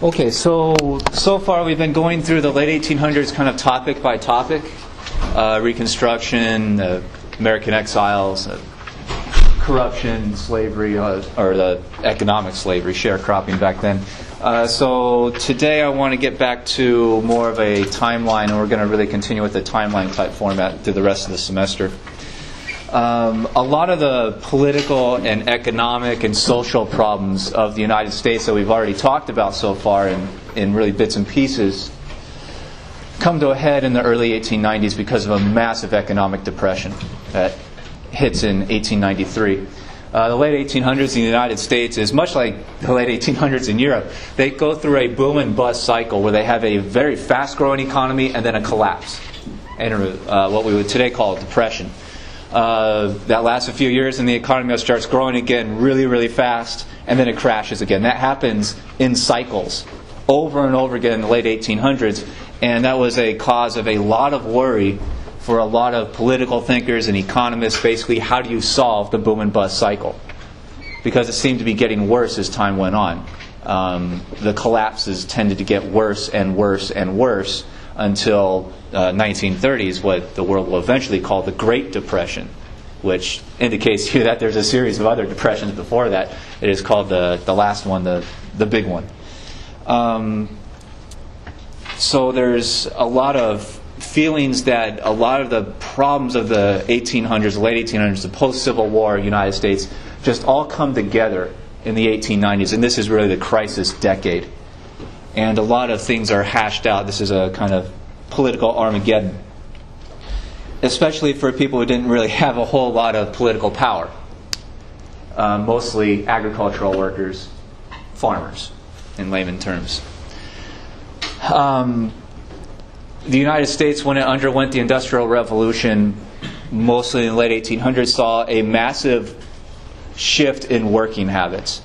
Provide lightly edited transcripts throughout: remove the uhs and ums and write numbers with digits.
Okay, so far we've been going through the late 1800s kind of topic by topic. Reconstruction, American exiles, corruption, slavery, or the economic slavery, sharecropping back then. So today I want to get back to more of a timeline, and we're going to really continue with the timeline type format through the rest of the semester. A lot of the political and economic and social problems of the United States that we've already talked about so far in really bits and pieces come to a head in the early 1890s because of a massive economic depression that hits in 1893. The late 1800s in the United States is much like the late 1800s in Europe. They go through a boom and bust cycle where they have a very fast-growing economy and then a collapse, and what we would today call a depression. That lasts a few years and the economy starts growing again really, really fast, and then it crashes again. That happens in cycles over and over again in the late 1800s, and that was a cause of a lot of worry for a lot of political thinkers and economists. Basically, how do you solve the boom and bust cycle? Because it seemed to be getting worse as time went on. The collapses tended to get worse and worse and worse until 1930s, what the world will eventually call the Great Depression, which indicates here that there's a series of other depressions before that. It is called the last one, the big one. So there's a lot of feelings that a lot of the problems of the 1800s, the late 1800s, the post-Civil War United States, just all come together in the 1890s, and this is really the crisis decade. And a lot of things are hashed out. This is a kind of political Armageddon, especially for people who didn't really have a whole lot of political power. Mostly agricultural workers, farmers, in layman terms. The United States, when it underwent the Industrial Revolution, mostly in the late 1800s, saw a massive shift in working habits.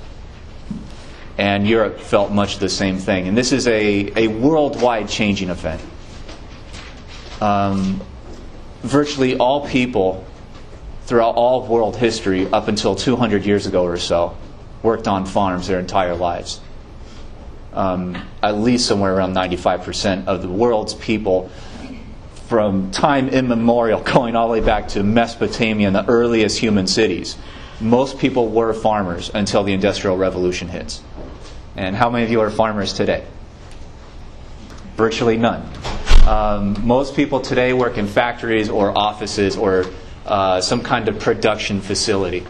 And Europe felt much the same thing. And this is a worldwide changing event. Virtually all people throughout all of world history up until 200 years ago or so worked on farms their entire lives. At least somewhere around 95% of the world's people, from time immemorial, going all the way back to Mesopotamia and the earliest human cities, most people were farmers until the Industrial Revolution hits. And how many of you are farmers today? Virtually none. Most people today work in factories or offices or some kind of production facility.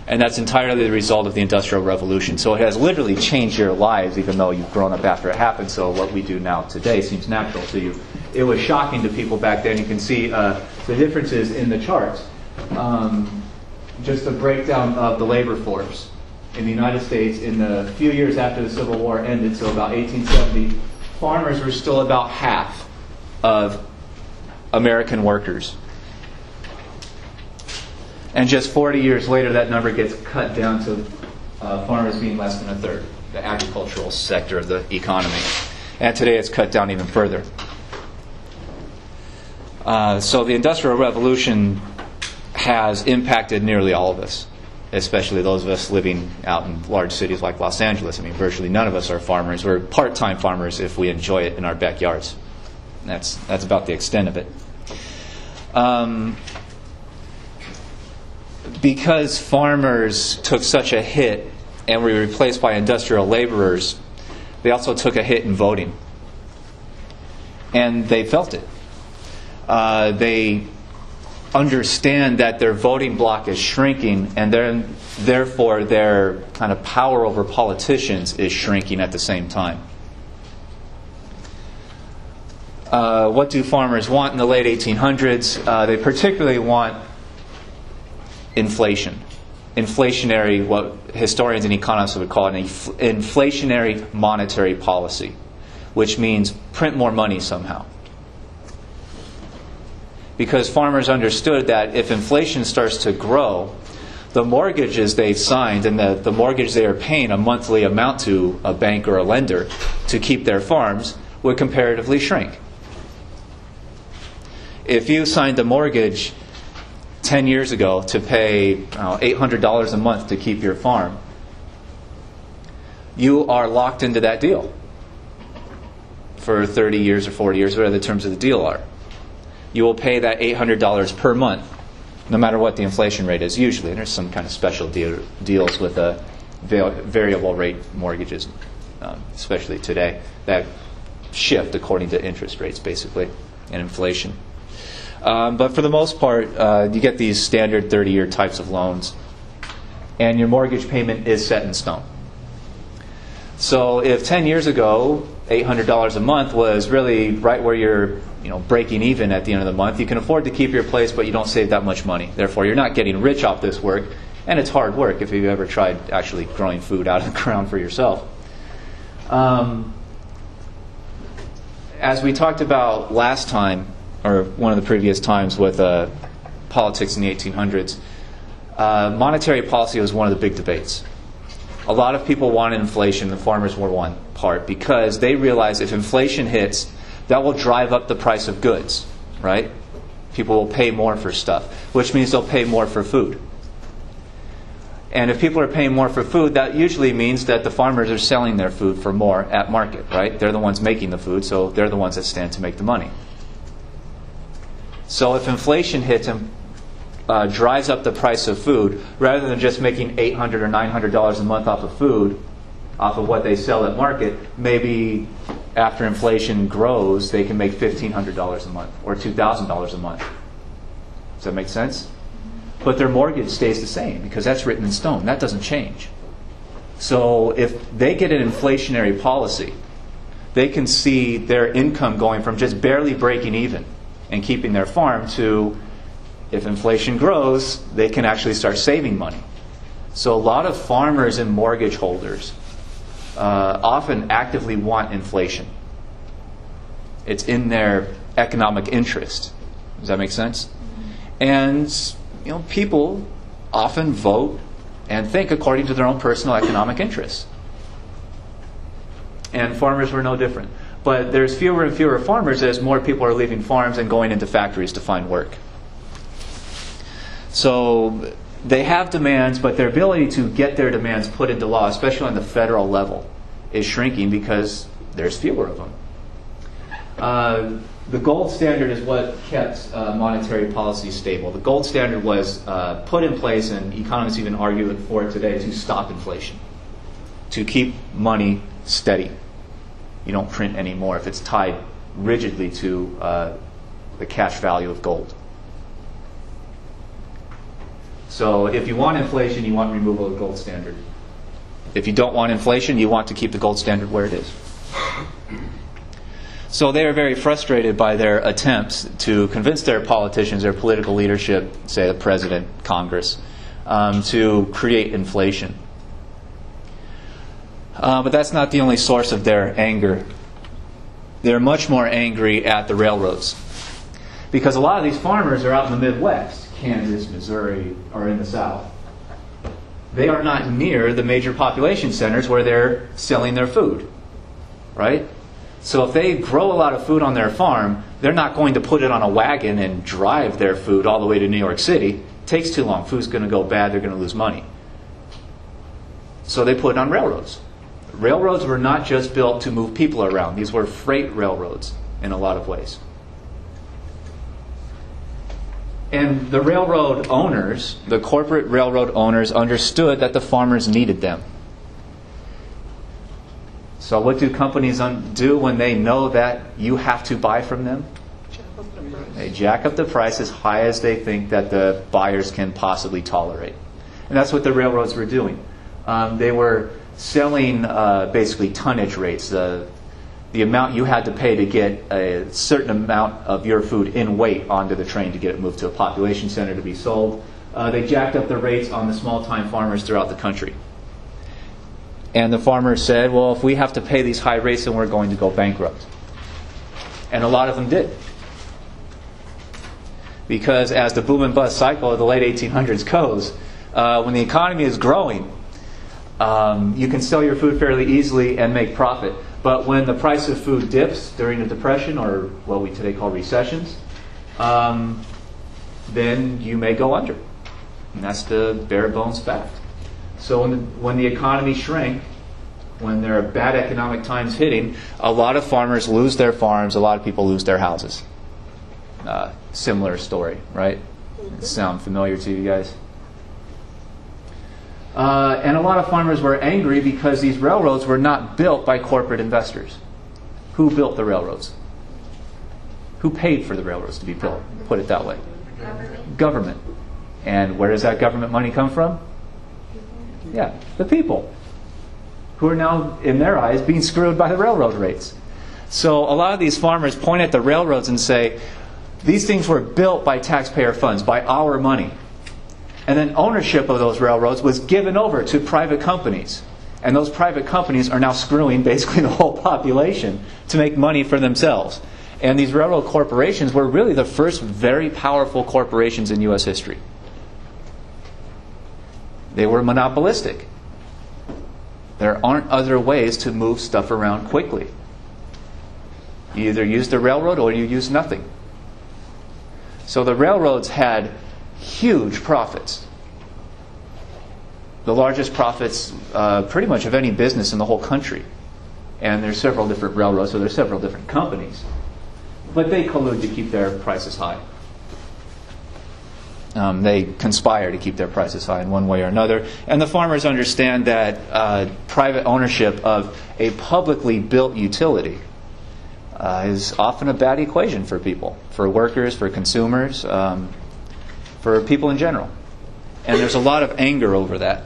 And that's entirely the result of the Industrial Revolution. So it has literally changed your lives, even though you've grown up after it happened. So what we do now today seems natural to you. It was shocking to people back then. You can see the differences in the charts. Just a breakdown of the labor force in the United States in the few years after the Civil War ended, so about 1870, farmers were still about half of American workers. And just 40 years later, that number gets cut down to farmers being less than a third, the agricultural sector of the economy. And today it's cut down even further. So the Industrial Revolution has impacted nearly all of us, especially those of us living out in large cities like Los Angeles. I mean, virtually none of us are farmers. We're part-time farmers if we enjoy it in our backyards. That's about the extent of it. Because farmers took such a hit and were replaced by industrial laborers, they also took a hit in voting. And they felt it. They understand that their voting bloc is shrinking, and then therefore their kind of power over politicians is shrinking at the same time. What do farmers want in the late 1800s? They particularly want inflation. Inflationary, what historians and economists would call an inflationary monetary policy, which means print more money somehow. Because farmers understood that if inflation starts to grow, the mortgages they've signed and the mortgage they are paying a monthly amount to a bank or a lender to keep their farms would comparatively shrink. If you signed a mortgage 10 years ago to pay $800 a month to keep your farm, you are locked into that deal. for 30 years or 40 years, whatever the terms of the deal are. You will pay that $800 per month, no matter what the inflation rate is usually. And there's some kind of special deals with variable rate mortgages, especially today, that shift according to interest rates, basically, and inflation. But for the most part, you get these standard 30-year types of loans, and your mortgage payment is set in stone. So if 10 years ago, $800 a month was really right where you're breaking even at the end of the month, you can afford to keep your place, but you don't save that much money. Therefore, you're not getting rich off this work, and it's hard work if you've ever tried actually growing food out of the ground for yourself. As we talked about last time, or one of the previous times with politics in the 1800s, monetary policy was one of the big debates. A lot of people wanted inflation, the farmers were one part, because they realized if inflation hits, that will drive up the price of goods, right? People will pay more for stuff, which means they'll pay more for food. And if people are paying more for food, that usually means that the farmers are selling their food for more at market, right? They're the ones making the food, so they're the ones that stand to make the money. So if inflation hits and drives up the price of food, rather than just making $800 or $900 a month off of food, off of what they sell at market, maybe after inflation grows, they can make $1,500 a month or $2,000 a month. Does that make sense? But their mortgage stays the same because that's written in stone. That doesn't change. So if they get an inflationary policy, they can see their income going from just barely breaking even and keeping their farm to, if inflation grows, they can actually start saving money. So a lot of farmers and mortgage holders often actively want inflation. It's in their economic interest. Does that make sense? And people often vote and think according to their own personal economic interests. And farmers were no different. But there's fewer and fewer farmers as more people are leaving farms and going into factories to find work. So they have demands, but their ability to get their demands put into law, especially on the federal level, is shrinking because there's fewer of them. The gold standard is what kept monetary policy stable. The gold standard was put in place, and economists even argue for it today, to stop inflation, to keep money steady. You don't print anymore if it's tied rigidly to the cash value of gold. So if you want inflation, you want removal of the gold standard. If you don't want inflation, you want to keep the gold standard where it is. So they are very frustrated by their attempts to convince their politicians, their political leadership, say the president, Congress, to create inflation. But that's not the only source of their anger. They're much more angry at the railroads. Because a lot of these farmers are out in the Midwest, Kansas, Missouri, or in the South. They are not near the major population centers where they're selling their food, right? So if they grow a lot of food on their farm, they're not going to put it on a wagon and drive their food all the way to New York City. It takes too long. Food's going to go bad. They're going to lose money. So they put it on railroads. Railroads were not just built to move people around. These were freight railroads in a lot of ways. And the railroad owners, the corporate railroad owners, understood that the farmers needed them. So what do companies do when they know that you have to buy from them? They jack up the price as high as they think that the buyers can possibly tolerate. And that's what the railroads were doing. They were selling basically tonnage rates, the amount you had to pay to get a certain amount of your food in weight onto the train to get it moved to a population center to be sold. They jacked up the rates on the small-time farmers throughout the country. And the farmers said, well, if we have to pay these high rates, then we're going to go bankrupt. And a lot of them did. Because as the boom and bust cycle of the late 1800s goes, when the economy is growing, you can sell your food fairly easily and make profit. But when the price of food dips during a depression, or what we today call recessions, then you may go under. And that's the bare bones fact. So when the economy shrank, when there are bad economic times hitting, a lot of farmers lose their farms, a lot of people lose their houses. Similar story, right? Sound familiar to you guys? And a lot of farmers were angry because these railroads were not built by corporate investors. Who built the railroads? Who paid for the railroads to be built? Put it that way. Government. And where does that government money come from? Yeah, the people, who are now, in their eyes, being screwed by the railroad rates. So a lot of these farmers point at the railroads and say, these things were built by taxpayer funds, by our money. And then ownership of those railroads was given over to private companies. And those private companies are now screwing basically the whole population to make money for themselves. And these railroad corporations were really the first very powerful corporations in U.S. history. They were monopolistic. There aren't other ways to move stuff around quickly. You either use the railroad or you use nothing. So the railroads had huge profits. The largest profits pretty much of any business in the whole country. And there's several different railroads, so there's several different companies. But they collude to keep their prices high. They conspire to keep their prices high in one way or another. And the farmers understand that private ownership of a publicly built utility is often a bad equation for people, for workers, for consumers, for people in general. And there's a lot of anger over that.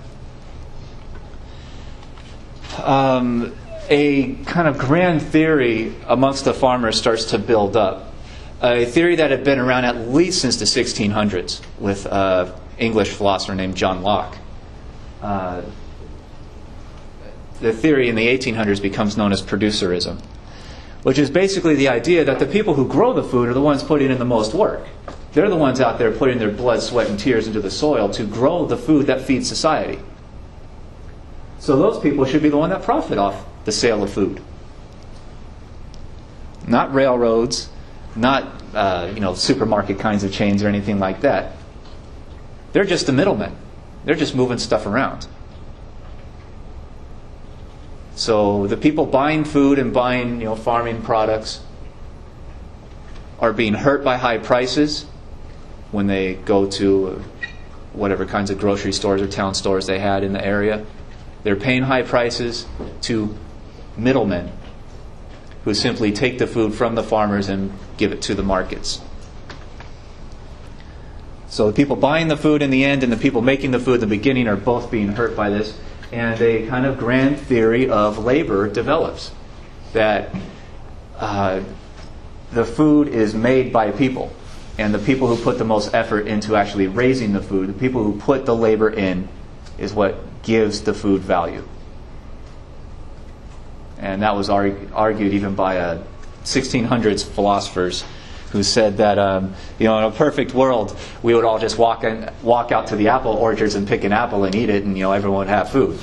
A kind of grand theory amongst the farmers starts to build up. A theory that had been around at least since the 1600s with an English philosopher named John Locke. The theory in the 1800s becomes known as producerism, which is basically the idea that the people who grow the food are the ones putting in the most work. They're the ones out there putting their blood, sweat, and tears into the soil to grow the food that feeds society. So those people should be the one that profit off the sale of food. Not railroads, not supermarket kinds of chains or anything like that. They're just the middlemen. They're just moving stuff around. So the people buying food and buying farming products are being hurt by high prices when they go to whatever kinds of grocery stores or town stores they had in the area. They're paying high prices to middlemen who simply take the food from the farmers and give it to the markets. So the people buying the food in the end and the people making the food in the beginning are both being hurt by this. And a kind of grand theory of labor develops. That the food is made by people. And the people who put the most effort into actually raising the food, the people who put the labor in, is what gives the food value. And that was argued even by 1600s philosophers who said that in a perfect world we would all just walk out to the apple orchards and pick an apple and eat it, and everyone would have food.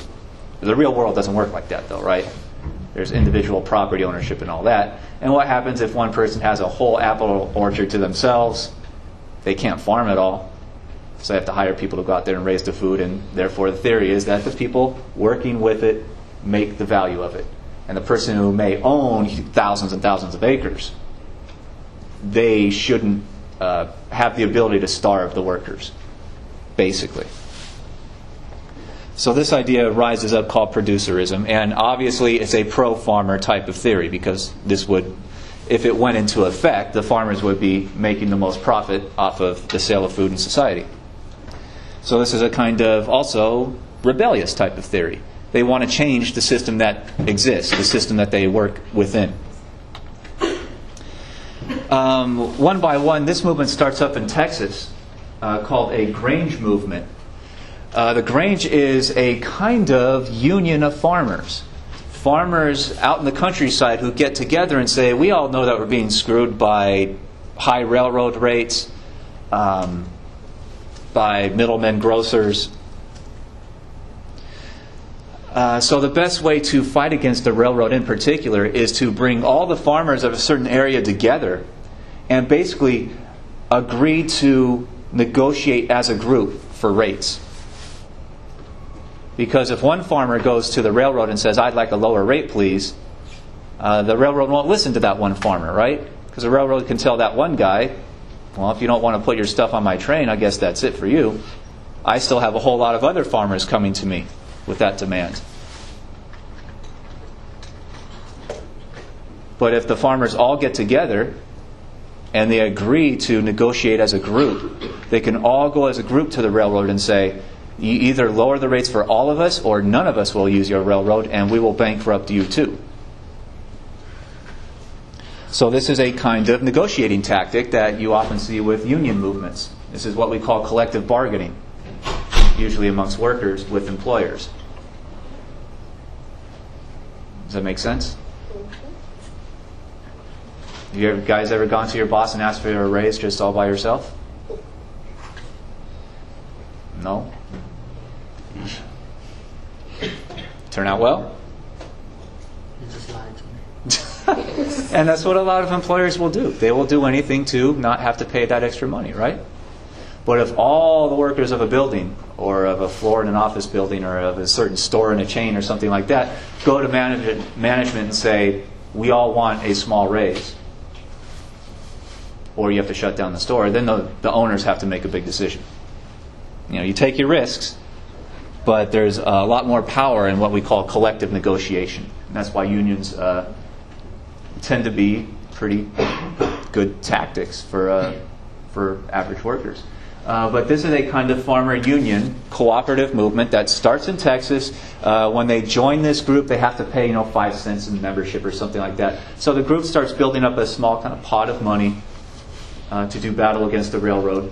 The real world doesn't work like that, though, right? There's individual property ownership and all that. And what happens if one person has a whole apple orchard to themselves? They can't farm at all. So they have to hire people to go out there and raise the food, and therefore the theory is that the people working with it make the value of it. And the person who may own thousands and thousands of acres, they shouldn't have the ability to starve the workers, basically. So this idea rises up called producerism, and obviously it's a pro-farmer type of theory, because this would, if it went into effect, the farmers would be making the most profit off of the sale of food in society. So this is a kind of also rebellious type of theory. They want to change the system that exists, the system that they work within. One by one, this movement starts up in Texas called a Grange movement. The Grange is a kind of union of farmers. Farmers out in the countryside who get together and say, we all know that we're being screwed by high railroad rates, by middlemen, grocers. So the best way to fight against the railroad in particular is to bring all the farmers of a certain area together and basically agree to negotiate as a group for rates. Because if one farmer goes to the railroad and says, "I'd like a lower rate, please," the railroad won't listen to that one farmer, right? Because the railroad can tell that one guy, "Well, if you don't want to put your stuff on my train, I guess that's it for you. I still have a whole lot of other farmers coming to me with that demand." But if the farmers all get together and they agree to negotiate as a group, they can all go as a group to the railroad and say, "You either lower the rates for all of us or none of us will use your railroad and we will bankrupt you too." So this is a kind of negotiating tactic that you often see with union movements. This is what we call collective bargaining, usually amongst workers with employers. Does that make sense? Have you guys ever gone to your boss and asked for a raise just all by yourself? No? Turn out well? You just lied to me. And that's what a lot of employers will do. They will do anything to not have to pay that extra money, right? But if all the workers of a building, or of a floor in an office building, or of a certain store in a chain or something like that, go to management and say, "We all want a small raise," or you have to shut down the store, then the owners have to make a big decision. You know, you take your risks, but there's a lot more power in what we call collective negotiation. And that's why unions tend to be pretty good tactics for average workers. But this is a kind of farmer union cooperative movement that starts in Texas. When they join this group, they have to pay 5 cents in membership or something like that. So the group starts building up a small kind of pot of money to do battle against the railroad.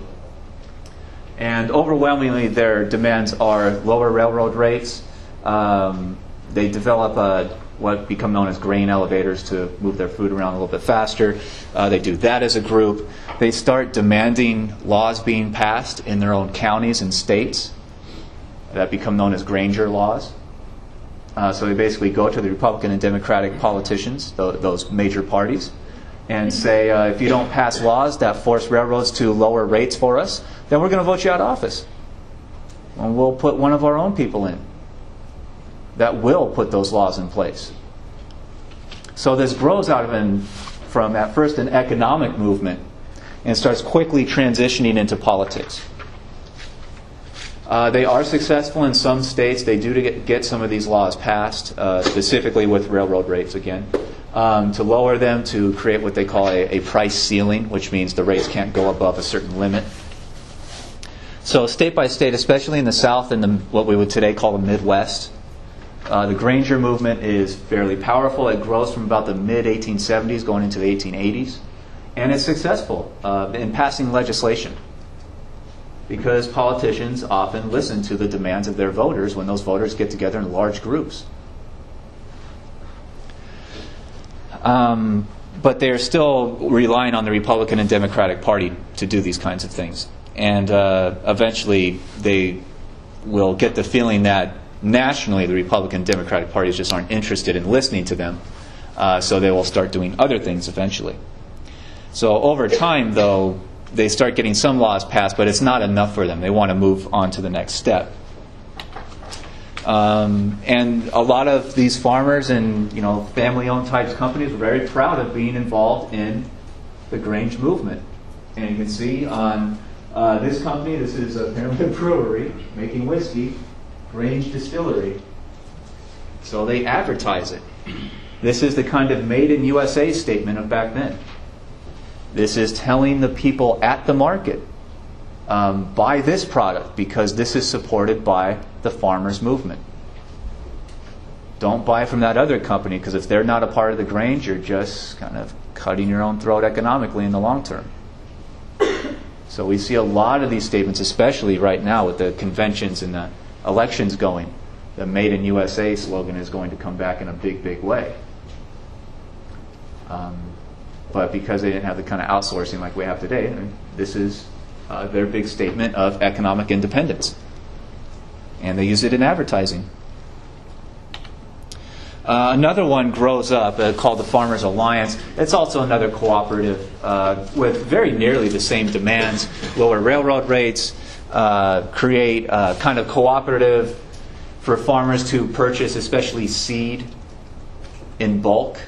And overwhelmingly, their demands are lower railroad rates. They develop what become known as grain elevators to move their food around a little bit faster. They do that as a group. They start demanding laws being passed in their own counties and states that become known as Granger laws. So they basically go to the Republican and Democratic politicians, those major parties, and say, if you don't pass laws that force railroads to lower rates for us, then we're going to vote you out of office. And we'll put one of our own people in that will put those laws in place. So this grows out of from at first an economic movement and starts quickly transitioning into politics. They are successful in some states. They do get some of these laws passed, specifically with railroad rates again, to lower them, to create what they call a price ceiling, which means the rates can't go above a certain limit. So state by state, especially in the South and what we would today call the Midwest, the Granger movement is fairly powerful. It grows from about the mid-1870s going into the 1880s. And it's successful in passing legislation, because politicians often listen to the demands of their voters when those voters get together in large groups. But they're still relying on the Republican and Democratic Party to do these kinds of things. And eventually they will get the feeling that nationally the Republican and Democratic parties just aren't interested in listening to them. So they will start doing other things eventually. So over time, though, they start getting some laws passed, but it's not enough for them. They want to move on to the next step. And a lot of these farmers and family-owned types companies were very proud of being involved in the Grange movement. And you can see on this company, this is apparently a brewery making whiskey, Grange Distillery. So they advertise it. This is the kind of Made in USA statement of back then. This is telling the people at the market, buy this product because this is supported by the farmers' movement. Don't buy from that other company, because if they're not a part of the Grange, you're just kind of cutting your own throat economically in the long term. So we see a lot of these statements, especially right now with the conventions and the elections going. The Made in USA slogan is going to come back in a big, big way. But because they didn't have the kind of outsourcing like we have today, this is their big statement of economic independence. And they use it in advertising. Another one grows up called the Farmers Alliance. It's also another cooperative with very nearly the same demands. Lower railroad rates, create kind of cooperative for farmers to purchase, especially seed in bulk,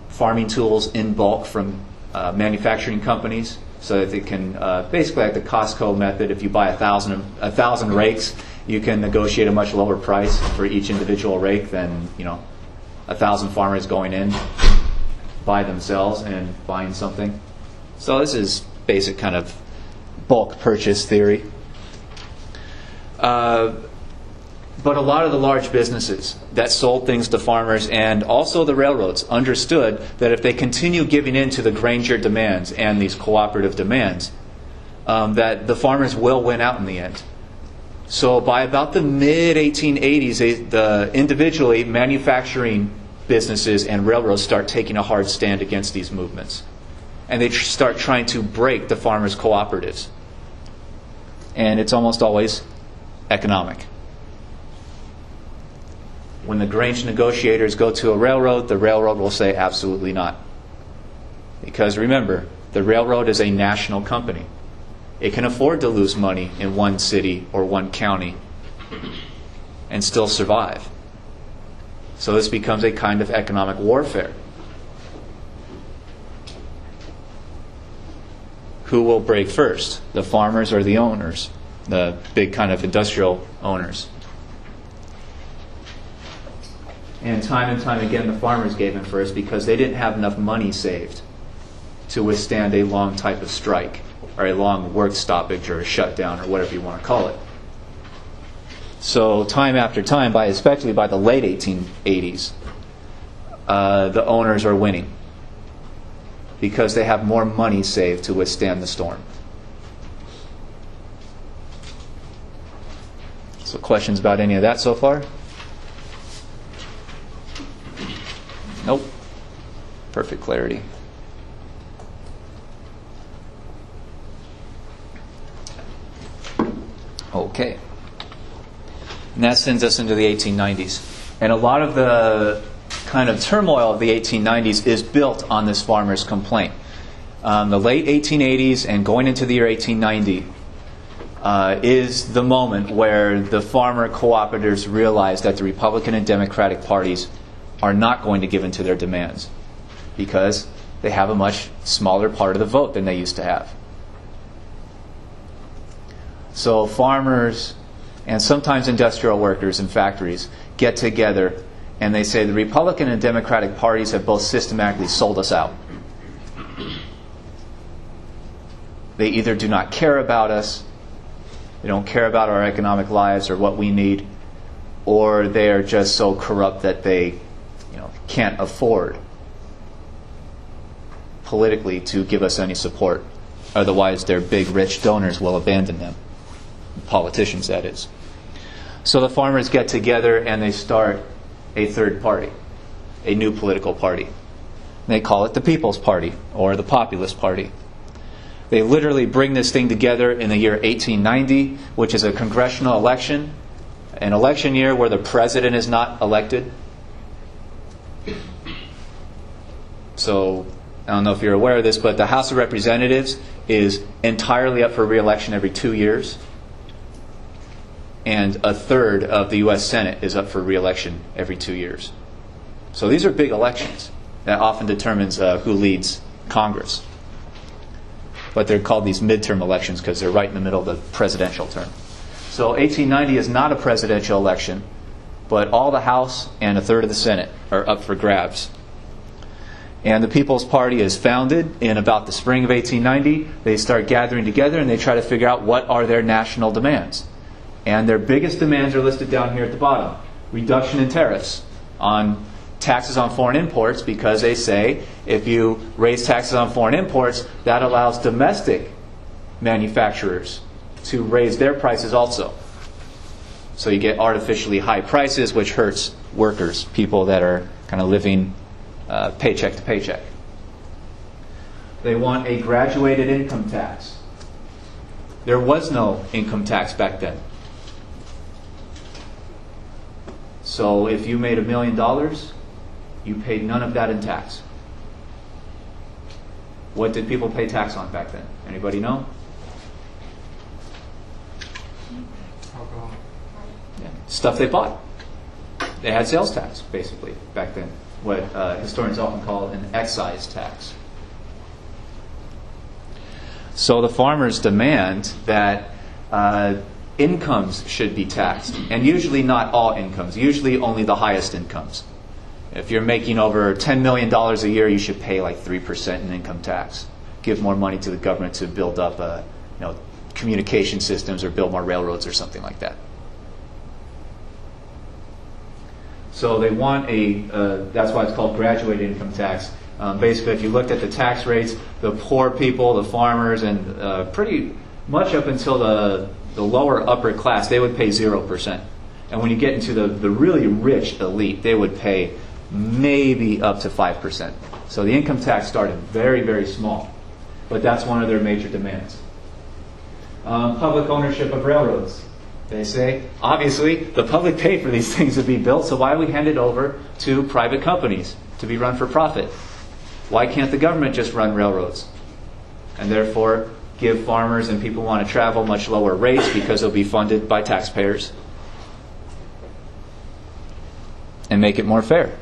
farming tools in bulk from manufacturing companies, so that they can basically like the Costco method. If you buy 1,000 rakes, you can negotiate a much lower price for each individual rake than 1,000 farmers going in by themselves and buying something. So this is basic kind of bulk purchase theory. But a lot of the large businesses that sold things to farmers and also the railroads understood that if they continue giving in to the Granger demands and these cooperative demands, that the farmers will win out in the end. So by about the mid-1880s, the individually manufacturing businesses and railroads start taking a hard stand against these movements. And they start trying to break the farmers' cooperatives. And it's almost always economic. When the Grange negotiators go to a railroad, the railroad will say absolutely not. Because remember, the railroad is a national company. It can afford to lose money in one city or one county and still survive. So this becomes a kind of economic warfare. Who will break first? The farmers or the owners? The big kind of industrial owners. And time again, the farmers gave in first because they didn't have enough money saved to withstand a long type of strike or a long work stoppage or a shutdown or whatever you want to call it. So time after time, especially by the late 1880s, the owners are winning because they have more money saved to withstand the storm. So questions about any of that so far? Nope. Perfect clarity. Okay. And that sends us into the 1890s. And a lot of the kind of turmoil of the 1890s is built on this farmer's complaint. The late 1880s and going into the year 1890 is the moment where the farmer cooperatives realize that the Republican and Democratic parties are not going to give in to their demands because they have a much smaller part of the vote than they used to have. So farmers and sometimes industrial workers in factories get together and they say the Republican and Democratic parties have both systematically sold us out. They either do not care about us, they don't care about our economic lives or what we need, or they are just so corrupt that they can't afford politically to give us any support. Otherwise, their big, rich donors will abandon them. Politicians, that is. So the farmers get together and they start a third party, a new political party. They call it the People's Party or the Populist Party. They literally bring this thing together in the year 1890, which is a congressional election, an election year where the president is not elected. So, I don't know if you're aware of this, but the House of Representatives is entirely up for re-election every 2 years. And a third of the U.S. Senate is up for re-election every 2 years. So these are big elections that often determines who leads Congress. But they're called these midterm elections because they're right in the middle of the presidential term. So 1890 is not a presidential election, but all the House and a third of the Senate are up for grabs. And the People's Party is founded in about the spring of 1890. They start gathering together and they try to figure out what are their national demands. And their biggest demands are listed down here at the bottom. Reduction in tariffs on taxes on foreign imports, because they say if you raise taxes on foreign imports, that allows domestic manufacturers to raise their prices also. So you get artificially high prices, which hurts workers, people that are kind of living paycheck to paycheck. They want a graduated income tax. There was no income tax back then. So if you made $1 million, you paid none of that in tax. What did people pay tax on back then? Anybody know? Alcohol. stuff they bought. They had sales tax, basically, back then, what historians often call an excise tax. So the farmers demand that incomes should be taxed, and usually not all incomes, usually only the highest incomes. If you're making over $10 million a year, you should pay like 3% in income tax. Give more money to the government to build up communication systems or build more railroads or something like that. So they want that's why it's called graduated income tax. Basically, if you looked at the tax rates, the poor people, the farmers, and pretty much up until the lower upper class, they would pay 0%. And when you get into the really rich elite, they would pay maybe up to 5%. So the income tax started very, very small. But that's one of their major demands. Public ownership of railroads. They say, obviously, the public paid for these things to be built, so why do we hand it over to private companies to be run for profit? Why can't the government just run railroads? And therefore, give farmers and people who want to travel much lower rates because they'll be funded by taxpayers. And make it more fair.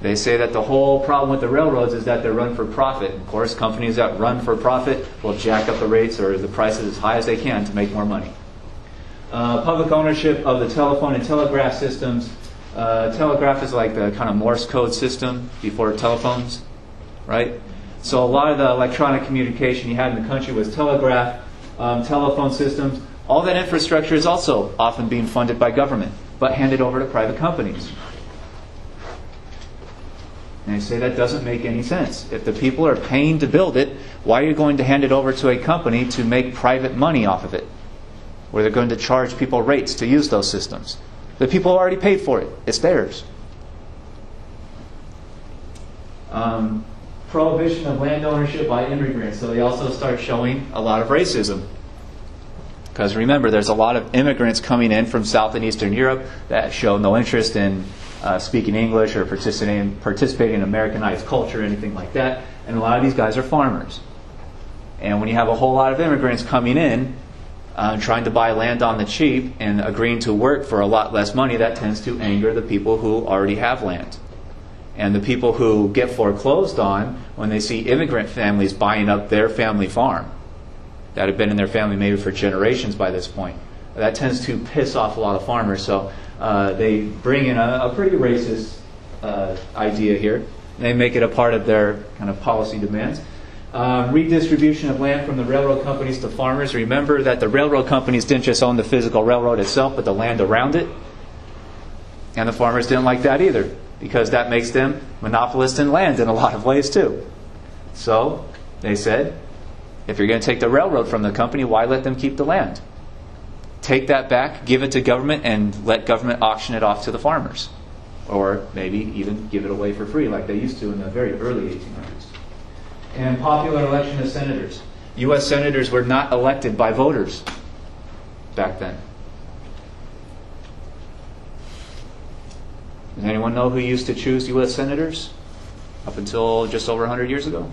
They say that the whole problem with the railroads is that they're run for profit. Of course, companies that run for profit will jack up the rates or the prices as high as they can to make more money. Public ownership of the telephone and telegraph systems. Telegraph is like the kind of Morse code system before telephones, right? So a lot of the electronic communication you had in the country was telegraph, telephone systems. All that infrastructure is also often being funded by government, but handed over to private companies. And they say that doesn't make any sense. If the people are paying to build it, why are you going to hand it over to a company to make private money off of it? Where they're going to charge people rates to use those systems. The people already paid for it. It's theirs. Prohibition of land ownership by immigrants. So they also start showing a lot of racism. Because remember, there's a lot of immigrants coming in from South and Eastern Europe that show no interest in speaking English or participating in Americanized culture or anything like that. And a lot of these guys are farmers. And when you have a whole lot of immigrants coming in, trying to buy land on the cheap and agreeing to work for a lot less money, that tends to anger the people who already have land. And the people who get foreclosed on when they see immigrant families buying up their family farm that have been in their family maybe for generations by this point, that tends to piss off a lot of farmers. So they bring in a pretty racist idea here. And they make it a part of their kind of policy demands. Redistribution of land from the railroad companies to farmers. Remember that the railroad companies didn't just own the physical railroad itself, but the land around it. And the farmers didn't like that either, because that makes them monopolists in land in a lot of ways too. So they said, if you're going to take the railroad from the company, why let them keep the land? Take that back, give it to government, and let government auction it off to the farmers. Or maybe even give it away for free like they used to in the very early 1800s. And popular election of senators. U.S. senators were not elected by voters back then. Does anyone know who used to choose U.S. senators up until just over 100 years ago?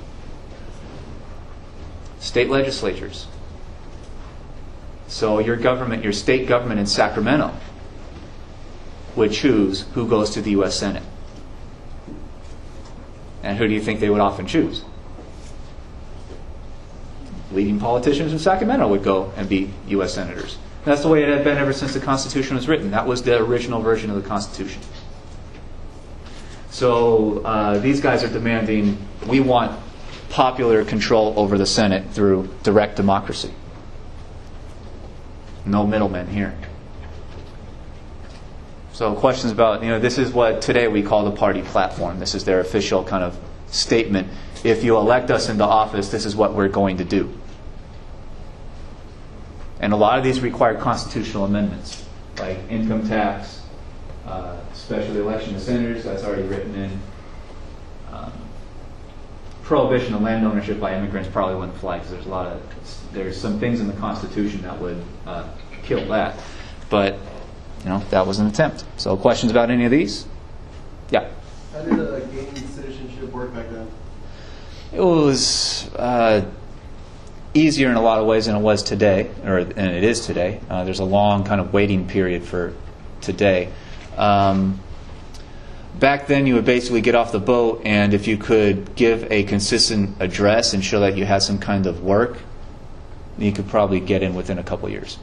State legislatures. So your government, your state government in Sacramento would choose who goes to the U.S. Senate. And who do you think they would often choose? Leading politicians in Sacramento would go and be U.S. senators. And that's the way it had been ever since the Constitution was written. That was the original version of the Constitution. So these guys are demanding, we want popular control over the Senate through direct democracy. No middlemen here. So questions about, this is what today we call the party platform. This is their official kind of statement. If you elect us into office, this is what we're going to do. And a lot of these require constitutional amendments, like income tax, special election of senators, that's already written in. Prohibition of land ownership by immigrants probably wouldn't fly because there's some things in the Constitution that would kill that. But, that was an attempt. So questions about any of these? Yeah? How did gaining citizenship work back then? It was easier in a lot of ways than it was today, and it is today. There's a long kind of waiting period for today. Back then, you would basically get off the boat, and if you could give a consistent address and show that you had some kind of work, you could probably get in within a couple years.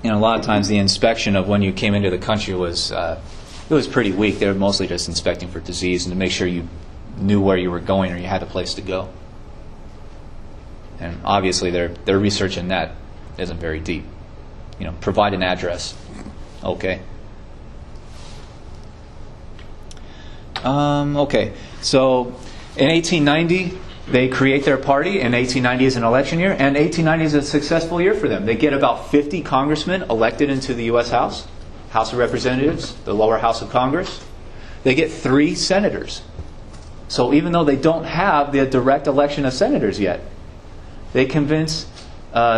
And a lot of times, the inspection of when you came into the country was it was pretty weak. They were mostly just inspecting for disease and to make sure you knew where you were going or you had a place to go. And obviously, their research in that isn't very deep. Provide an address. Okay. Okay. So in 1890, they create their party, and 1890 is an election year, and 1890 is a successful year for them. They get about 50 congressmen elected into the U.S. House of Representatives, the lower house of Congress. They get 3 senators. So even though they don't have the direct election of senators yet, they convince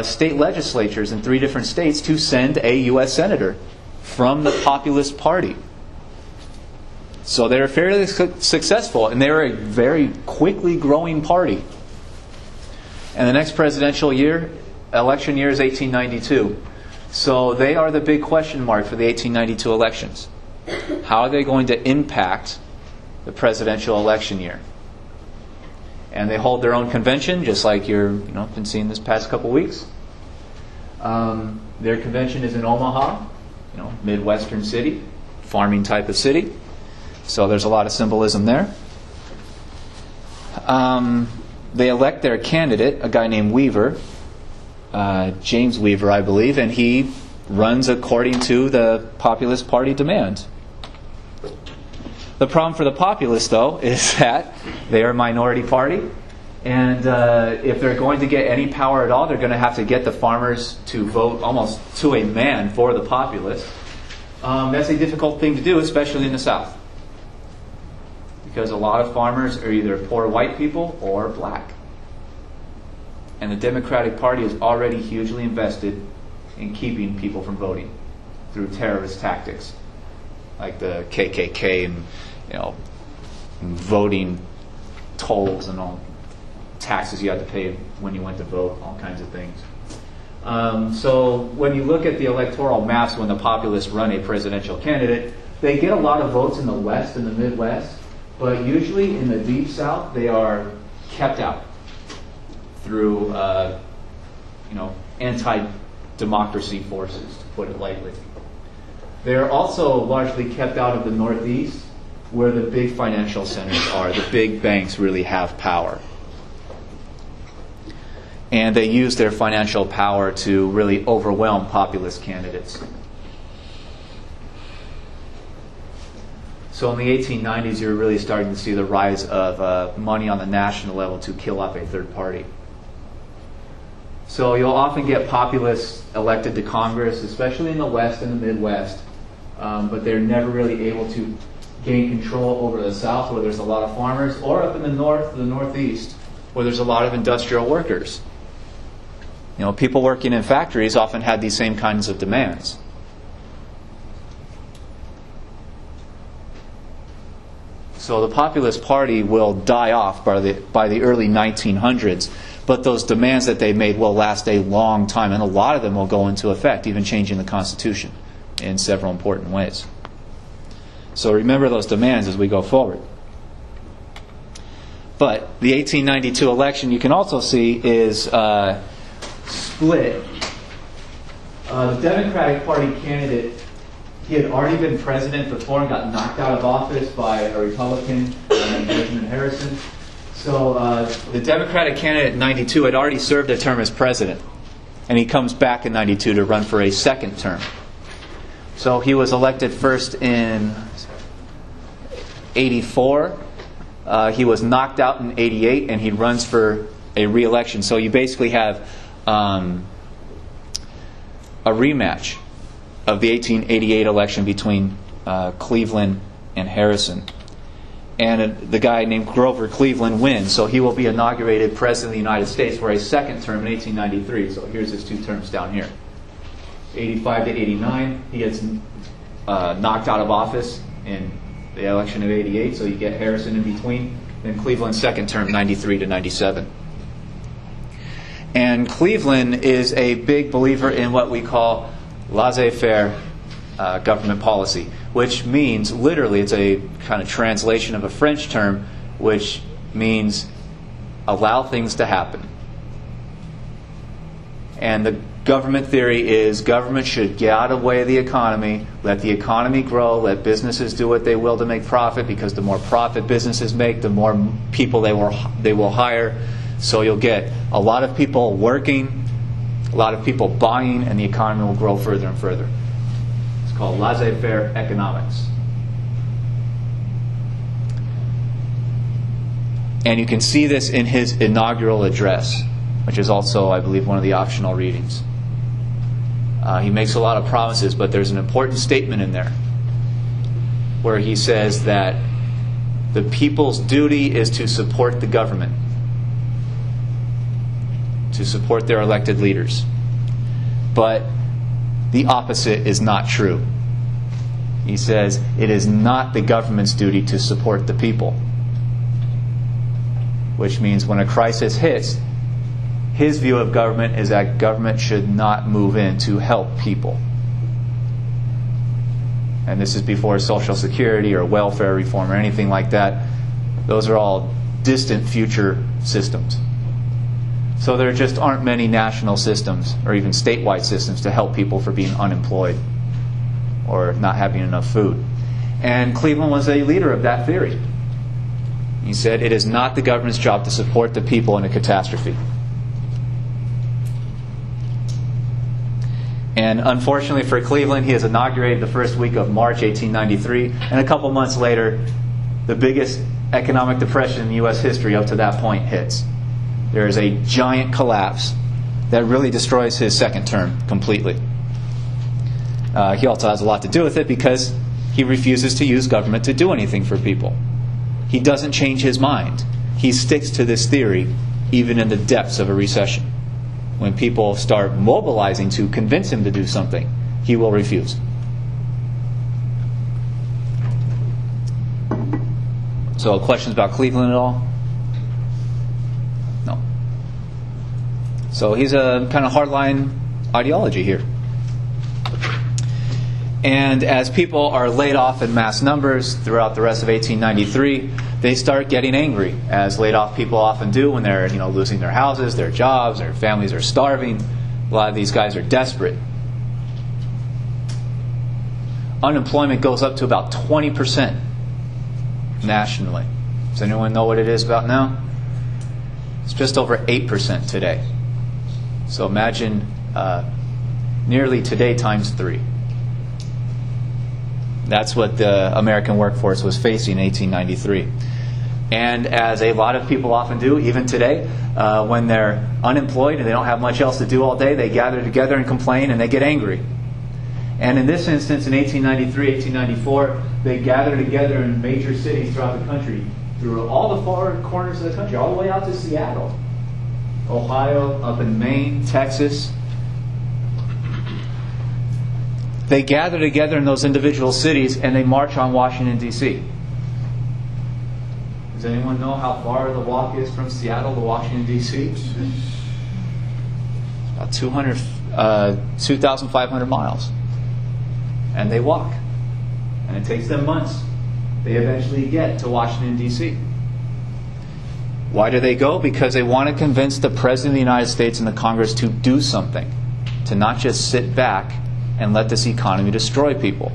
state legislatures in 3 different states to send a U.S. senator from the Populist Party. So they were fairly successful, and they were a very quickly growing party. And the next presidential election year is 1892. So they are the big question mark for the 1892 elections. How are they going to impact the presidential election year? And they hold their own convention, just like you've been seeing this past couple weeks. Their convention is in Omaha, Midwestern city, farming type of city. So there's a lot of symbolism there. They elect their candidate, a guy named Weaver, James Weaver, I believe, and he runs according to the Populist Party demand. The problem for the Populists, though, is that they are a minority party, and if they're going to get any power at all, they're going to have to get the farmers to vote almost to a man for the Populists. That's a difficult thing to do, especially in the South, because a lot of farmers are either poor white people or black. And the Democratic Party is already hugely invested in keeping people from voting through terrorist tactics, like the KKK and voting tolls and all taxes you had to pay when you went to vote, all kinds of things. So when you look at the electoral maps when the Populists run a presidential candidate, they get a lot of votes in the West and the Midwest, but usually in the Deep South they are kept out through anti-democracy forces, to put it lightly. They're also largely kept out of the Northeast, where the big financial centers are. The big banks really have power. And they use their financial power to really overwhelm populist candidates. So in the 1890s, you're really starting to see the rise of money on the national level to kill off a third party. So you'll often get populists elected to Congress, especially in the West and the Midwest, but they're never really able to gain control over the South, where there's a lot of farmers, or up in the North, the Northeast, where there's a lot of industrial workers. People working in factories often had these same kinds of demands. So the Populist Party will die off by the early 1900s, but those demands that they made will last a long time, and a lot of them will go into effect, even changing the Constitution in several important ways. So remember those demands as we go forward. But the 1892 election, you can also see, is split. The Democratic Party candidate, he had already been president before and got knocked out of office by a Republican named Benjamin Harrison. So the Democratic candidate in 92 had already served a term as president, and he comes back in 92 to run for a second term. So he was elected first in 84. He was knocked out in 88, and he runs for a re-election. So you basically have a rematch of the 1888 election between Cleveland and Harrison. And the guy named Grover Cleveland wins, so he will be inaugurated President of the United States for a second term in 1893. So here's his 2 terms down here. 85 to 89, he gets knocked out of office in the election of 88, so you get Harrison in between. Then Cleveland's second term, 93 to 97. And Cleveland is a big believer in what we call laissez-faire government policy, which means, literally, it's a kind of translation of a French term, which means allow things to happen. And the government theory is government should get out of the way of the economy, let the economy grow, let businesses do what they will to make profit, because the more profit businesses make, the more people they will hire. So you'll get a lot of people working, a lot of people buying, and the economy will grow further and further. It's called laissez-faire economics. And you can see this in his inaugural address, which is also, I believe, one of the optional readings. He makes a lot of promises, but there's an important statement in there where he says that the people's duty is to support the government, to support their elected leaders. But the opposite is not true. He says it is not the government's duty to support the people, which means when a crisis hits, his view of government is that government should not move in to help people. And this is before Social Security or welfare reform or anything like that. Those are all distant future systems. So there just aren't many national systems or even statewide systems to help people for being unemployed or not having enough food. And Cleveland was a leader of that theory. He said it is not the government's job to support the people in a catastrophe. And unfortunately for Cleveland, he is inaugurated the first week of March 1893, and a couple months later, the biggest economic depression in U.S. history up to that point hits. There is a giant collapse that really destroys his second term completely. He also has a lot to do with it because he refuses to use government to do anything for people. He doesn't change his mind. He sticks to this theory even in the depths of a recession. When people start mobilizing to convince him to do something, he will refuse. So, questions about Cleveland at all? No. So he's a kind of hardline ideology here. And as people are laid off in mass numbers throughout the rest of 1893, they start getting angry, as laid off people often do when they're losing their houses, their jobs, their families are starving. A lot of these guys are desperate. Unemployment goes up to about 20% nationally. Does anyone know what it is about now? It's just over 8% today. So imagine nearly today times 3. That's what the American workforce was facing in 1893. And as a lot of people often do, even today, when they're unemployed and they don't have much else to do all day, they gather together and complain and they get angry. And in this instance, in 1893, 1894, they gather together in major cities throughout the country, through all the far corners of the country, all the way out to Seattle, Ohio, up in Maine, Texas. They gather together in those individual cities and they march on Washington, D.C. Does anyone know how far the walk is from Seattle to Washington, D.C.? It's about 2,500 miles. And they walk. And it takes them months. They eventually get to Washington, D.C. Why do they go? Because they want to convince the President of the United States and the Congress to do something, to not just sit back and let this economy destroy people.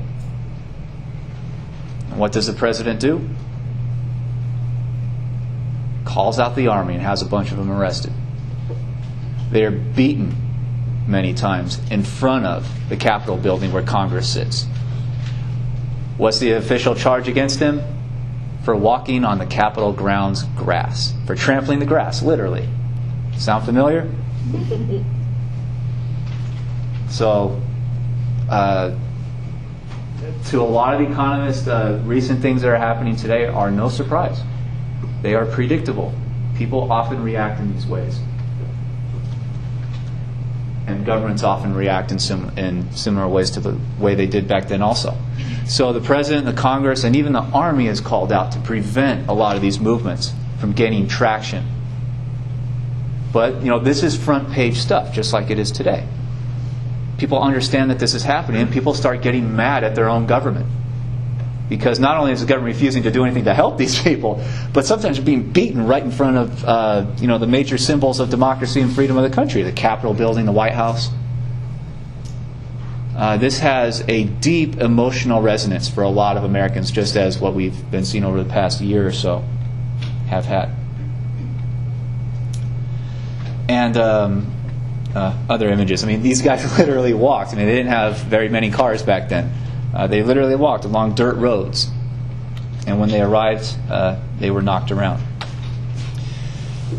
And what does the President do? Calls out the army and has a bunch of them arrested. They are beaten many times in front of the Capitol building where Congress sits. What's the official charge against him? For walking on the Capitol grounds grass. For trampling the grass, literally. Sound familiar? So, to a lot of economists, recent things that are happening today are no surprise. They are predictable. People often react in these ways. And governments often react in similar ways to the way they did back then also. So the President, the Congress, and even the Army is called out to prevent a lot of these movements from gaining traction. But, this is front page stuff, just like it is today. people understand that this is happening, and people start getting mad at their own government. Because not only is the government refusing to do anything to help these people, but sometimes they're being beaten right in front of the major symbols of democracy and freedom of the country, the Capitol building, the White House. This has a deep emotional resonance for a lot of Americans, just as what we've been seeing over the past year or so have had. And other images. I mean, these guys literally walked. I mean, they didn't have very many cars back then. They literally walked along dirt roads. And when they arrived, they were knocked around.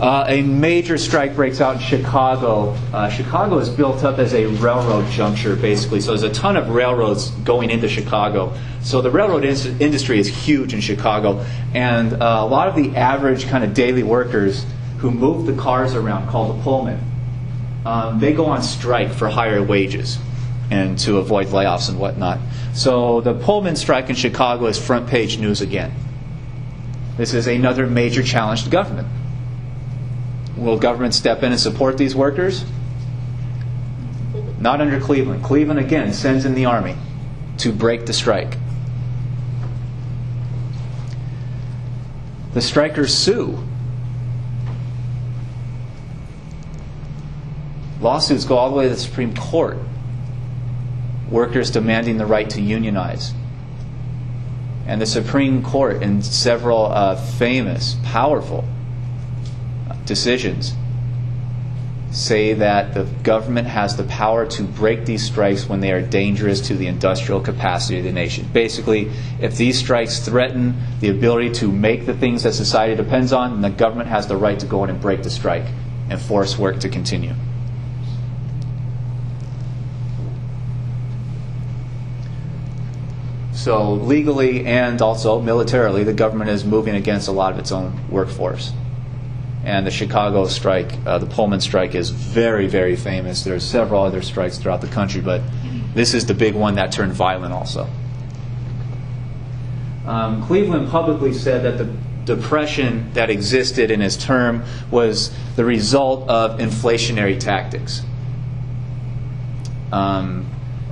A major strike breaks out in Chicago. Chicago is built up as a railroad juncture, basically. So there's a ton of railroads going into Chicago. So the railroad industry is huge in Chicago. And a lot of the average kind of daily workers who move the cars around, called the Pullman, they go on strike for higher wages and to avoid layoffs and whatnot. So the Pullman strike in Chicago is front page news again. This is another major challenge to government. Will government step in and support these workers? Not under Cleveland. Cleveland, again, sends in the army to break the strike. The strikers sue. Lawsuits go all the way to the Supreme Court. Workers demanding the right to unionize. And the Supreme Court, in several famous, powerful decisions, say that the government has the power to break these strikes when they are dangerous to the industrial capacity of the nation. Basically, if these strikes threaten the ability to make the things that society depends on, then the government has the right to go in and break the strike and force work to continue. So legally and also militarily, the government is moving against a lot of its own workforce. And the Chicago strike, the Pullman strike, is very, very famous. There's several other strikes throughout the country, but this is the big one that turned violent also. Cleveland publicly said that the depression that existed in his term was the result of inflationary tactics.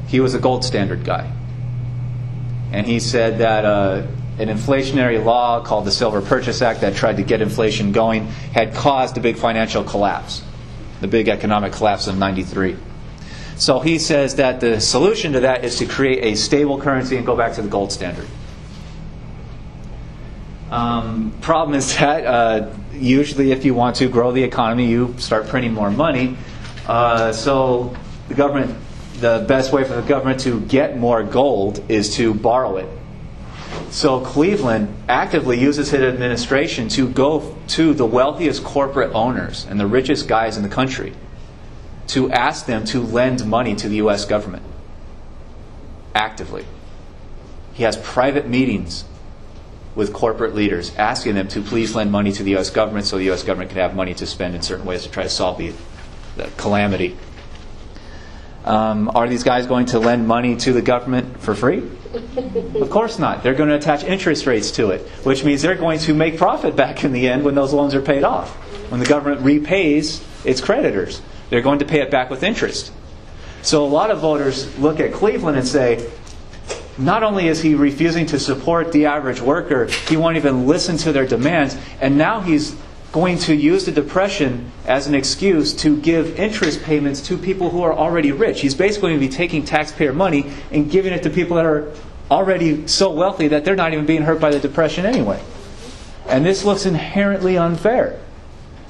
He was a gold standard guy. And he said that an inflationary law called the Silver Purchase Act that tried to get inflation going had caused a big financial collapse, the big economic collapse of '93. So he says that the solution to that is to create a stable currency and go back to the gold standard. Problem is that usually if you want to grow the economy, you start printing more money. So the best way for the government to get more gold is to borrow it. So Cleveland actively uses his administration to go to the wealthiest corporate owners and the richest guys in the country to ask them to lend money to the U.S. government. Actively. He has private meetings with corporate leaders asking them to please lend money to the U.S. government so the U.S. government can have money to spend in certain ways to try to solve the calamity. Are these guys going to lend money to the government for free? Of course not. They're going to attach interest rates to it, which means they're going to make profit back in the end when those loans are paid off. When the government repays its creditors, they're going to pay it back with interest. So a lot of voters look at Cleveland and say, not only is he refusing to support the average worker, he won't even listen to their demands, and now he's going to use the Depression as an excuse to give interest payments to people who are already rich. He's basically going to be taking taxpayer money and giving it to people that are already so wealthy that they're not even being hurt by the Depression anyway. And this looks inherently unfair.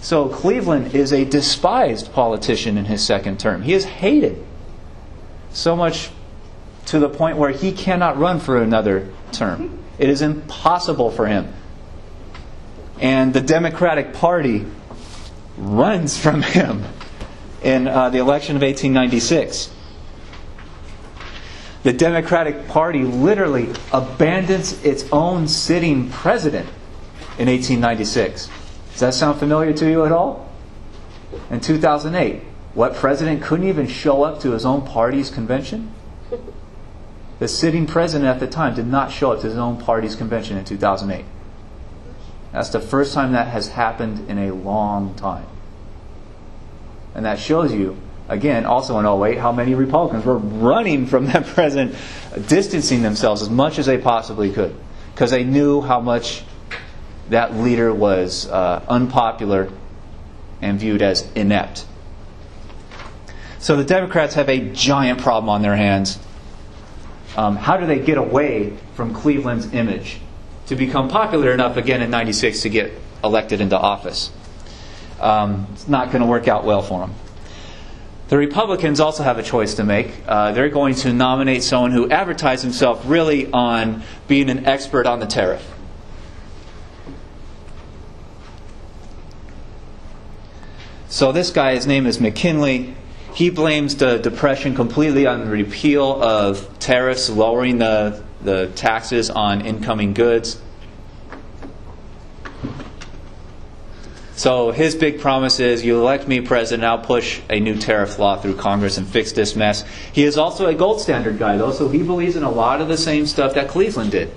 So Cleveland is a despised politician in his second term. He is hated so much to the point where he cannot run for another term. It is impossible for him. And the Democratic Party runs from him in the election of 1896. The Democratic Party literally abandons its own sitting president in 1896. Does that sound familiar to you at all? In 2008, what president couldn't even show up to his own party's convention? The sitting president at the time did not show up to his own party's convention in 2008. That's the first time that has happened in a long time. And that shows you again, also in 2008, how many Republicans were running from that president, distancing themselves as much as they possibly could, because they knew how much that leader was unpopular and viewed as inept. So the Democrats have a giant problem on their hands. How do they get away from Cleveland's image to become popular enough again in '96 to get elected into office? It's not going to work out well for them. The Republicans also have a choice to make. They're going to nominate someone who advertised himself really on being an expert on the tariff. So this guy, his name is McKinley. He blames the Depression completely on the repeal of tariffs, lowering the taxes on incoming goods. So his big promise is, you elect me president, I'll push a new tariff law through Congress and fix this mess. He is also a gold standard guy, though, so he believes in a lot of the same stuff that Cleveland did.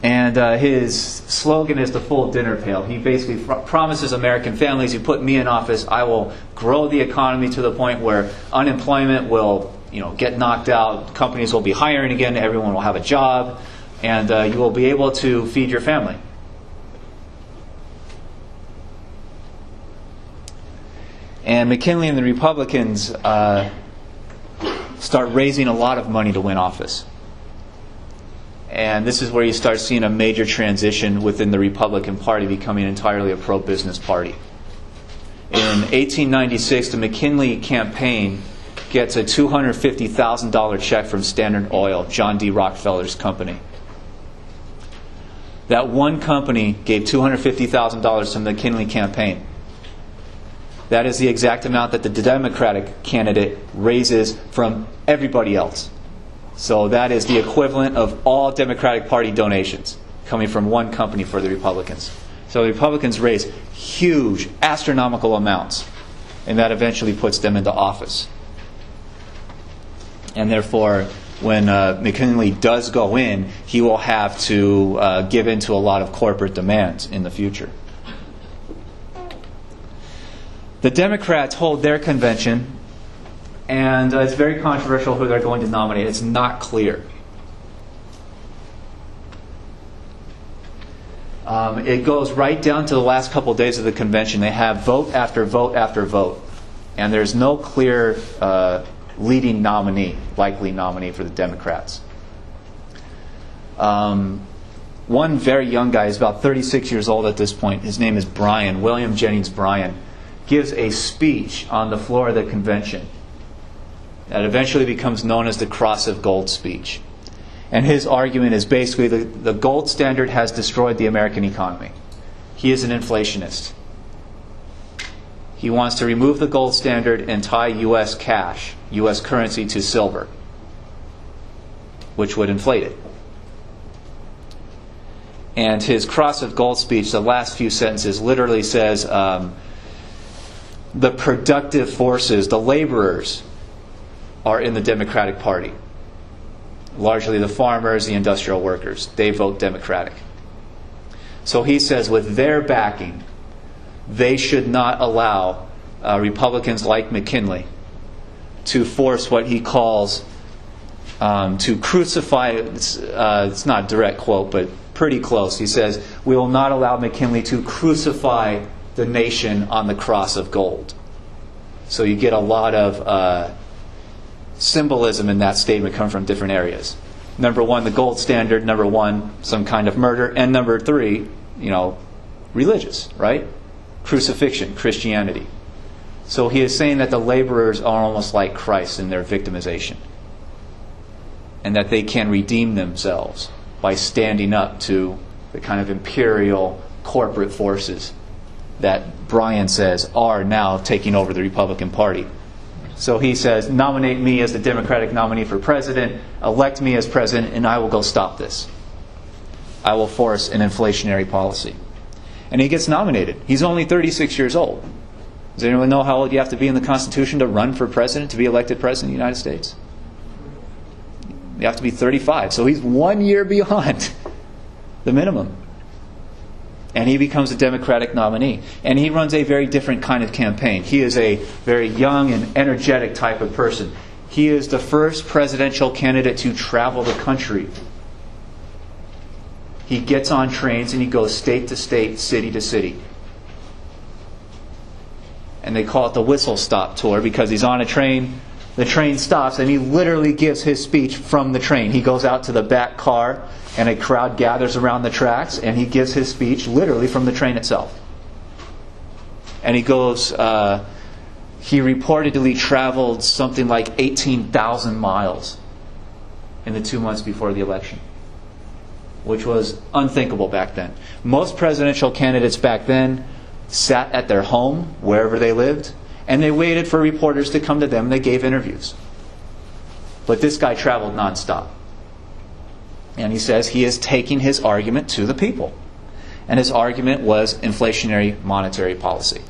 And his slogan is the full dinner pail. He basically promises American families, you put me in office, I will grow the economy to the point where unemployment will get knocked out, companies will be hiring again, everyone will have a job, and you will be able to feed your family. And McKinley and the Republicans start raising a lot of money to win office. And this is where you start seeing a major transition within the Republican Party becoming entirely a pro-business party. In 1896, the McKinley campaign gets a $250,000 check from Standard Oil, John D. Rockefeller's company. That one company gave $250,000 to the McKinley campaign. That is the exact amount that the Democratic candidate raises from everybody else. So that is the equivalent of all Democratic Party donations coming from one company for the Republicans. So the Republicans raise huge, astronomical amounts, and that eventually puts them into office. And therefore, when McKinley does go in, he will have to give in to a lot of corporate demands in the future. The Democrats hold their convention, and it's very controversial who they're going to nominate. It's not clear. It goes right down to the last couple of days of the convention. They have vote after vote after vote. And there's no clear leading nominee, likely nominee for the Democrats. One very young guy, he's about 36 years old at this point. His name is Bryan, William Jennings Bryan, gives a speech on the floor of the convention that eventually becomes known as the Cross of Gold speech. And his argument is basically the gold standard has destroyed the American economy. He is an inflationist. He wants to remove the gold standard and tie U.S. cash, U.S. currency, to silver, which would inflate it. And his Cross of Gold speech, the last few sentences, literally says, the productive forces, the laborers, are in the Democratic Party. Largely the farmers, the industrial workers. They vote Democratic. So he says with their backing, they should not allow Republicans like McKinley to force what he calls to crucify, it's not a direct quote, but pretty close. He says, we will not allow McKinley to crucify the nation on the cross of gold. So you get a lot of symbolism in that statement coming from different areas. Number one, the gold standard. Number one, some kind of murder. And number three, religious, right? Crucifixion, Christianity. So he is saying that the laborers are almost like Christ in their victimization. And that they can redeem themselves by standing up to the kind of imperial corporate forces that Bryan says are now taking over the Republican Party. So he says, nominate me as the Democratic nominee for president, elect me as president, and I will go stop this. I will force an inflationary policy. And he gets nominated. He's only 36 years old. Does anyone know how old you have to be in the Constitution to run for president, to be elected president of the United States? You have to be 35. So he's 1 year beyond the minimum. And he becomes a Democratic nominee. And he runs a very different kind of campaign. He is a very young and energetic type of person. He is the first presidential candidate to travel the country. He gets on trains and he goes state to state, city to city. And they call it the whistle stop tour because he's on a train. The train stops and he literally gives his speech from the train. He goes out to the back car and a crowd gathers around the tracks and he gives his speech literally from the train itself. And he goes, he reportedly traveled something like 18,000 miles in the 2 months before the election, which was unthinkable back then. Most presidential candidates back then sat at their home, wherever they lived, and they waited for reporters to come to them and they gave interviews. But this guy traveled nonstop. And he says he is taking his argument to the people. And his argument was inflationary monetary policy.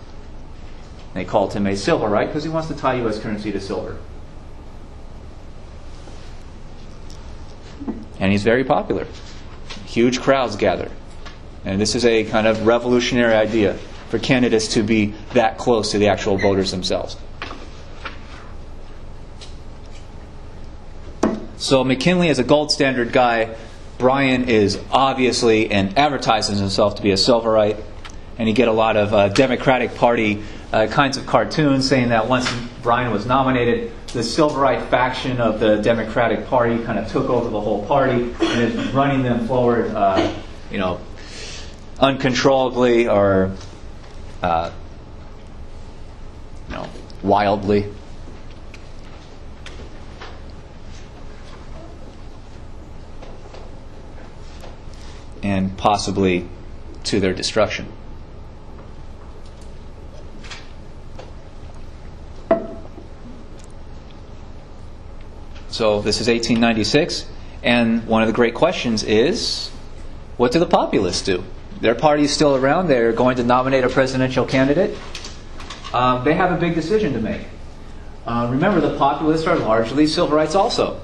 They called him a silverite because he wants to tie U.S. currency to silver. And he's very popular. Huge crowds gather. And this is a kind of revolutionary idea for candidates to be that close to the actual voters themselves. So McKinley is a gold standard guy. Bryan is obviously and advertises himself to be a silverite. And you get a lot of Democratic Party kinds of cartoons saying that once Bryan was nominated, the silverite faction of the Democratic Party kind of took over the whole party and is running them forward, uncontrollably or, wildly. And possibly to their destruction. So this is 1896, and one of the great questions is, what do the populists do? Their party is still around. They're going to nominate a presidential candidate. They have a big decision to make. Remember, the populists are largely silverites also.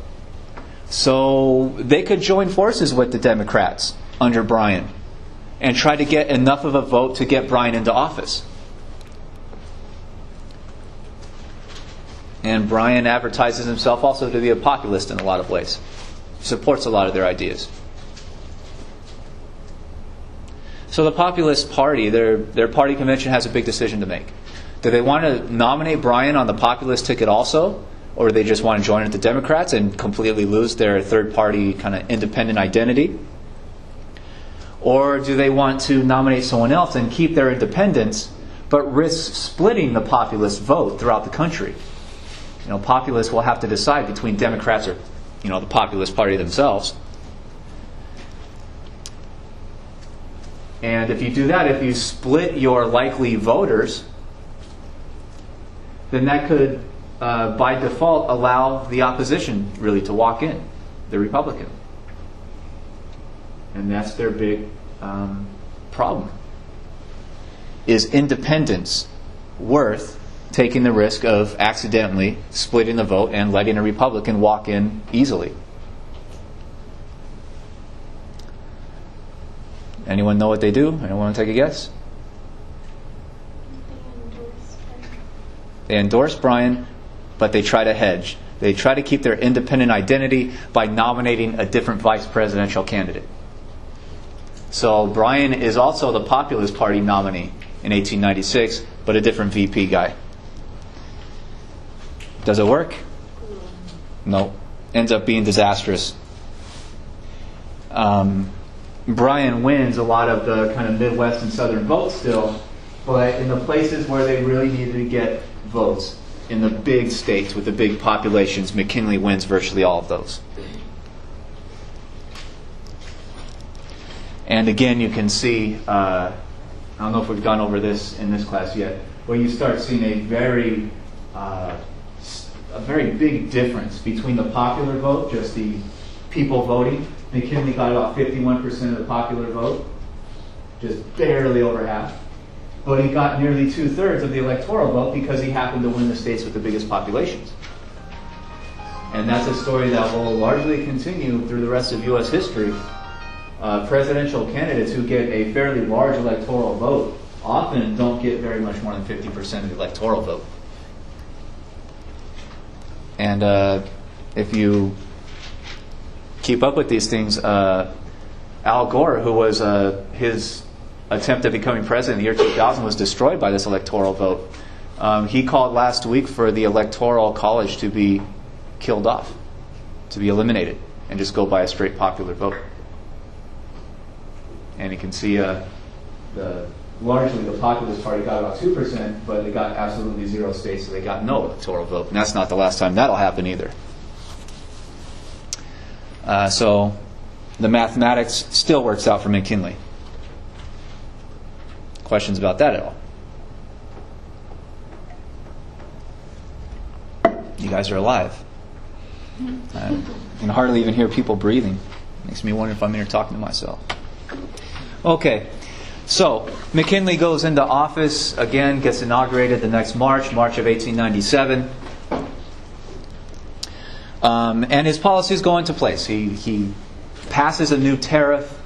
So they could join forces with the Democrats under Bryan and try to get enough of a vote to get Bryan into office. And Bryan advertises himself also to be a populist in a lot of ways. He supports a lot of their ideas. So the Populist Party, their party convention has a big decision to make. Do they want to nominate Bryan on the populist ticket also? Or do they just want to join with the Democrats and completely lose their third party kind of independent identity? Or do they want to nominate someone else and keep their independence, but risk splitting the populist vote throughout the country? Populists will have to decide between Democrats or, the Populist Party themselves. And if you do that, if you split your likely voters, then that could, by default, allow the opposition really to walk in, the Republican. And that's their big problem. Is independence worth taking the risk of accidentally splitting the vote and letting a Republican walk in easily? Anyone know what they do? Anyone want to take a guess? They endorse Bryan, but they try to hedge. They try to keep their independent identity by nominating a different vice presidential candidate. So Bryan is also the Populist Party nominee in 1896, but a different VP guy. Does it work? No. Ends up being disastrous. Bryan wins a lot of the kind of Midwest and Southern votes still, but in the places where they really needed to get votes, in the big states with the big populations, McKinley wins virtually all of those. And again, you can see, I don't know if we've gone over this in this class yet, where you start seeing a very big difference between the popular vote, just the people voting. McKinley got about 51% of the popular vote, just barely over half. But he got nearly 2/3 of the electoral vote because he happened to win the states with the biggest populations. And that's a story that will largely continue through the rest of U.S. history, presidential candidates who get a fairly large electoral vote often don't get very much more than 50% of the electoral vote. And if you keep up with these things, Al Gore, who was his attempt at becoming president in the year 2000 was destroyed by this electoral vote. He called last week for the Electoral College to be killed off, to be eliminated, and just go by a straight popular vote. And you can see largely the Populist Party got about 2%, but they got absolutely 0 states, so they got no electoral vote. And that's not the last time that'll happen either. So the mathematics still works out for McKinley. Questions about that at all? You guys are alive. I can hardly even hear people breathing. Makes me wonder if I'm here talking to myself. Okay, so McKinley goes into office, again, gets inaugurated the next March of 1897. And his policies go into place. He passes a new tariff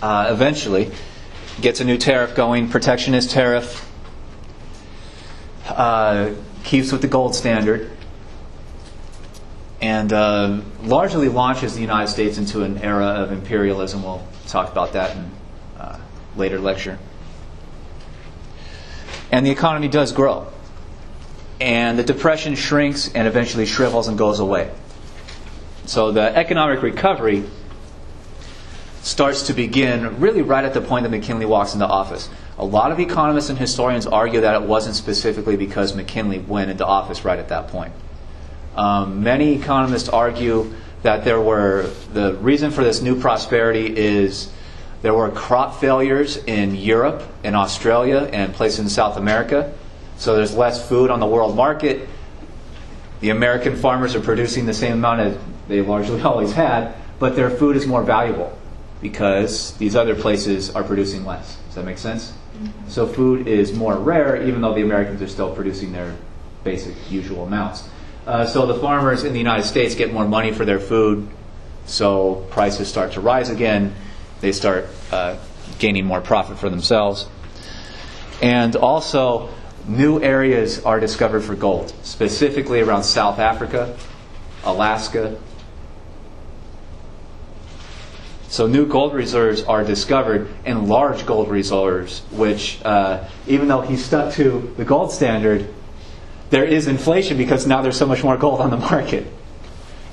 eventually, gets a new tariff going, protectionist tariff, keeps with the gold standard, and largely launches the United States into an era of imperialism. We'll talk about that in a later lecture. And the economy does grow. And the Depression shrinks and eventually shrivels and goes away. So the economic recovery starts to begin really right at the point that McKinley walks into office. A lot of economists and historians argue that it wasn't specifically because McKinley went into office right at that point. Many economists argue that the reason for this new prosperity is there were crop failures in Europe and Australia and places in South America. So there's less food on the world market. The American farmers are producing the same amount as they largely always had, but their food is more valuable because these other places are producing less. Does that make sense? Mm-hmm. So food is more rare, even though the Americans are still producing their basic usual amounts. So the farmers in the United States get more money for their food, so prices start to rise again. They start gaining more profit for themselves. And also, new areas are discovered for gold, specifically around South Africa, Alaska. So new gold reserves are discovered, and large gold reserves, which, even though he stuck to the gold standard, there is inflation because now there's so much more gold on the market.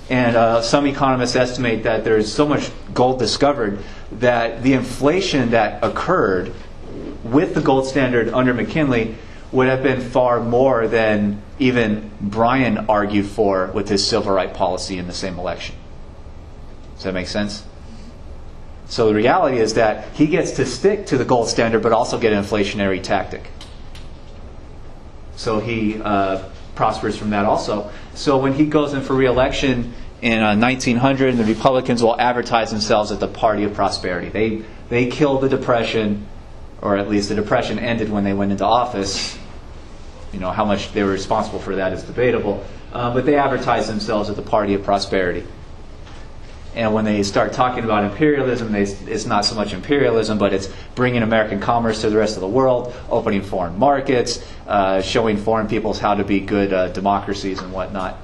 And some economists estimate that there's so much gold discovered that the inflation that occurred with the gold standard under McKinley would have been far more than even Bryan argued for with his civil rights policy in the same election. Does that make sense? So the reality is that he gets to stick to the gold standard but also get an inflationary tactic. So he prospers from that also. So when he goes in for re-election in 1900, the Republicans will advertise themselves as the party of prosperity. They killed the Depression, or at least the Depression ended when they went into office. You know, how much they were responsible for that is debatable. But they advertise themselves as the party of prosperity. And when they start talking about imperialism, it's not so much imperialism, but it's bringing American commerce to the rest of the world, opening foreign markets, showing foreign peoples how to be good democracies and whatnot.